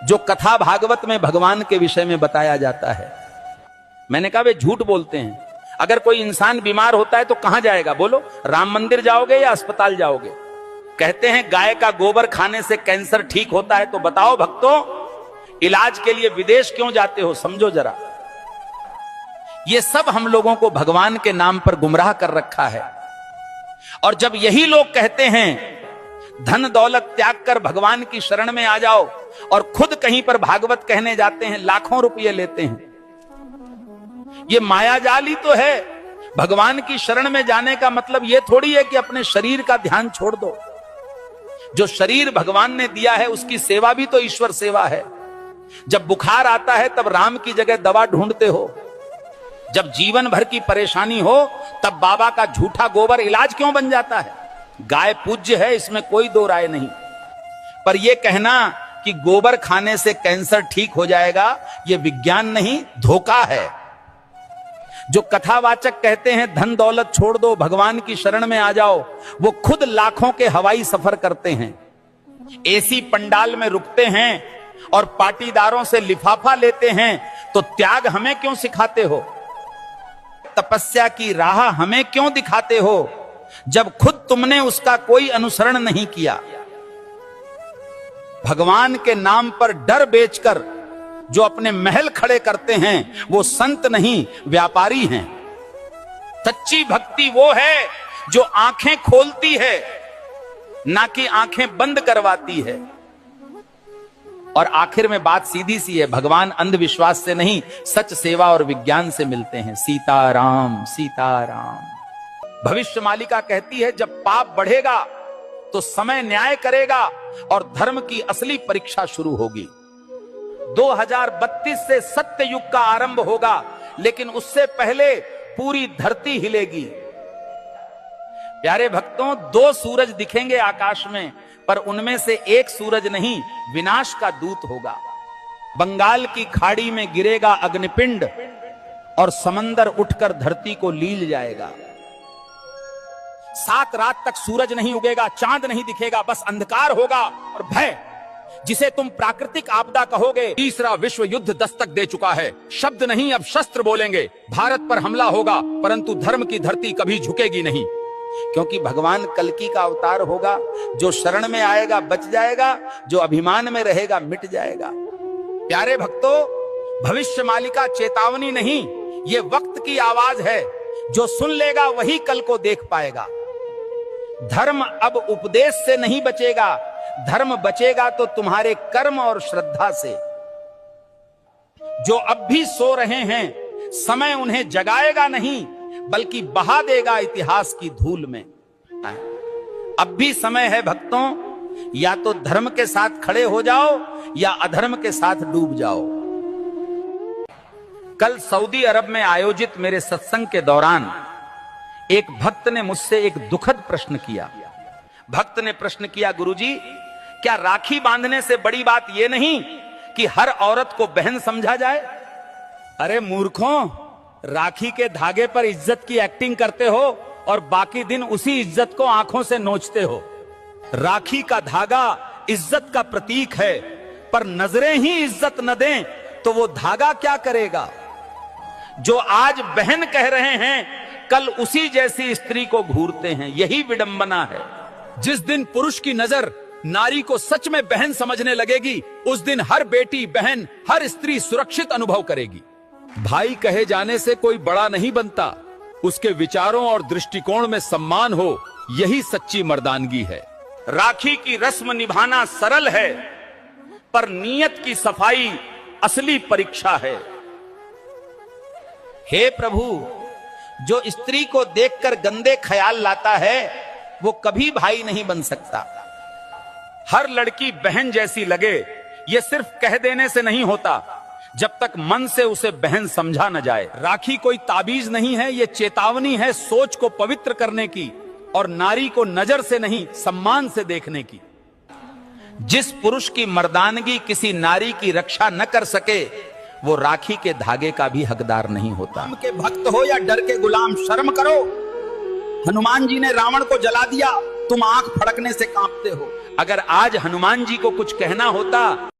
जो कथा भागवत में भगवान के विषय में बताया जाता है। मैंने कहा वे झूठ बोलते हैं। अगर कोई इंसान बीमार होता है तो कहां जाएगा बोलो? राम मंदिर जाओगे या अस्पताल जाओगे? कहते हैं गाय का गोबर खाने से कैंसर ठीक होता है, तो बताओ भक्तों, इलाज के लिए विदेश क्यों जाते हो? समझो जरा। ये सब हम लोगों को भगवान के नाम पर गुमराह कर रखा है। और जब यही लोग कहते हैं धन दौलत त्याग कर भगवान की शरण में आ जाओ, और खुद कहीं पर भागवत कहने जाते हैं, लाखों रुपये लेते हैं। ये मायाजाल ही तो है। भगवान की शरण में जाने का मतलब यह थोड़ी है कि अपने शरीर का ध्यान छोड़ दो। जो शरीर भगवान ने दिया है उसकी सेवा भी तो ईश्वर सेवा है। जब बुखार आता है तब राम की जगह दवा ढूंढते हो। जब जीवन भर की परेशानी हो तब बाबा का झूठा गोबर इलाज क्यों बन जाता है? गाय पूज्य है, इसमें कोई दो राय नहीं, पर यह कहना कि गोबर खाने से कैंसर ठीक हो जाएगा, यह विज्ञान नहीं, धोखा है। जो कथावाचक कहते हैं धन दौलत छोड़ दो, भगवान की शरण में आ जाओ, वो खुद लाखों के हवाई सफर करते हैं, एसी पंडाल में रुकते हैं और पाटीदारों से लिफाफा लेते हैं। तो त्याग हमें क्यों सिखाते हो? तपस्या की राह हमें क्यों दिखाते हो, जब खुद तुमने उसका कोई अनुसरण नहीं किया? भगवान के नाम पर डर बेचकर जो अपने महल खड़े करते हैं वो संत नहीं, व्यापारी हैं। सच्ची भक्ति वो है जो आंखें खोलती है, ना कि आंखें बंद करवाती है। और आखिर में बात सीधी सी है, भगवान अंधविश्वास से नहीं, सच सेवा और विज्ञान से मिलते हैं। सीताराम सीताराम। भविष्य मालिका कहती है जब पाप बढ़ेगा तो समय न्याय करेगा और धर्म की असली परीक्षा शुरू होगी। 2032 से सत्य युग का आरंभ होगा, लेकिन उससे पहले पूरी धरती हिलेगी। प्यारे भक्तों, 2 सूरज दिखेंगे आकाश में, पर उनमें से एक सूरज नहीं, विनाश का दूत होगा। बंगाल की खाड़ी में गिरेगा अग्निपिंड और समंदर उठकर धरती को लील जाएगा। 7 रात तक सूरज नहीं उगेगा, चांद नहीं दिखेगा, बस अंधकार होगा और भय, जिसे तुम प्राकृतिक आपदा कहोगे। तीसरा विश्व युद्ध दस्तक दे चुका है। शब्द नहीं अब शस्त्र बोलेंगे। भारत पर हमला होगा, परंतु धर्म की धरती कभी झुकेगी नहीं, क्योंकि भगवान कल्कि का अवतार होगा। जो शरण में आएगा बच जाएगा, जो अभिमान में रहेगा मिट जाएगा। प्यारे भक्तों, भविष्य मालिका चेतावनी नहीं, ये वक्त की आवाज है। जो सुन लेगा वही कल को देख पाएगा। धर्म अब उपदेश से नहीं बचेगा, धर्म बचेगा तो तुम्हारे कर्म और श्रद्धा से। जो अब भी सो रहे हैं, समय उन्हें जगाएगा नहीं, बल्कि बहा देगा इतिहास की धूल में। अब भी समय है भक्तों, या तो धर्म के साथ खड़े हो जाओ या अधर्म के साथ डूब जाओ। कल सऊदी अरब में आयोजित मेरे सत्संग के दौरान एक भक्त ने मुझसे एक दुखद प्रश्न किया। भक्त ने प्रश्न किया, गुरुजी, क्या राखी बांधने से बड़ी बात यह नहीं कि हर औरत को बहन समझा जाए? अरे मूर्खों, राखी के धागे पर इज्जत की एक्टिंग करते हो और बाकी दिन उसी इज्जत को आंखों से नोचते हो। राखी का धागा इज्जत का प्रतीक है, पर नजरें ही इज्जत न दें तो वो धागा क्या करेगा? जो आज बहन कह रहे हैं, कल उसी जैसी स्त्री को घूरते हैं। यही विडंबना है। जिस दिन पुरुष की नजर नारी को सच में बहन समझने लगेगी, उस दिन हर बेटी, बहन, हर स्त्री सुरक्षित अनुभव करेगी। भाई कहे जाने से कोई बड़ा नहीं बनता, उसके विचारों और दृष्टिकोण में सम्मान हो, यही सच्ची मर्दानगी है। राखी की रस्म निभाना सरल है, पर नीयत की सफाई असली परीक्षा है। हे प्रभु, जो स्त्री को देखकर गंदे ख्याल लाता है वो कभी भाई नहीं बन सकता। हर लड़की बहन जैसी लगे, ये सिर्फ कह देने से नहीं होता, जब तक मन से उसे बहन समझा न जाए। राखी कोई ताबीज नहीं है, ये चेतावनी है सोच को पवित्र करने की और नारी को नजर से नहीं सम्मान से देखने की। जिस पुरुष की मर्दानगी किसी नारी की रक्षा न कर सके, वो राखी के धागे का भी हकदार नहीं होता। राम के भक्त हो या डर के गुलाम, शर्म करो। हनुमान जी ने रावण को जला दिया, तुम आंख फड़कने से कांपते हो। अगर आज हनुमान जी को कुछ कहना होता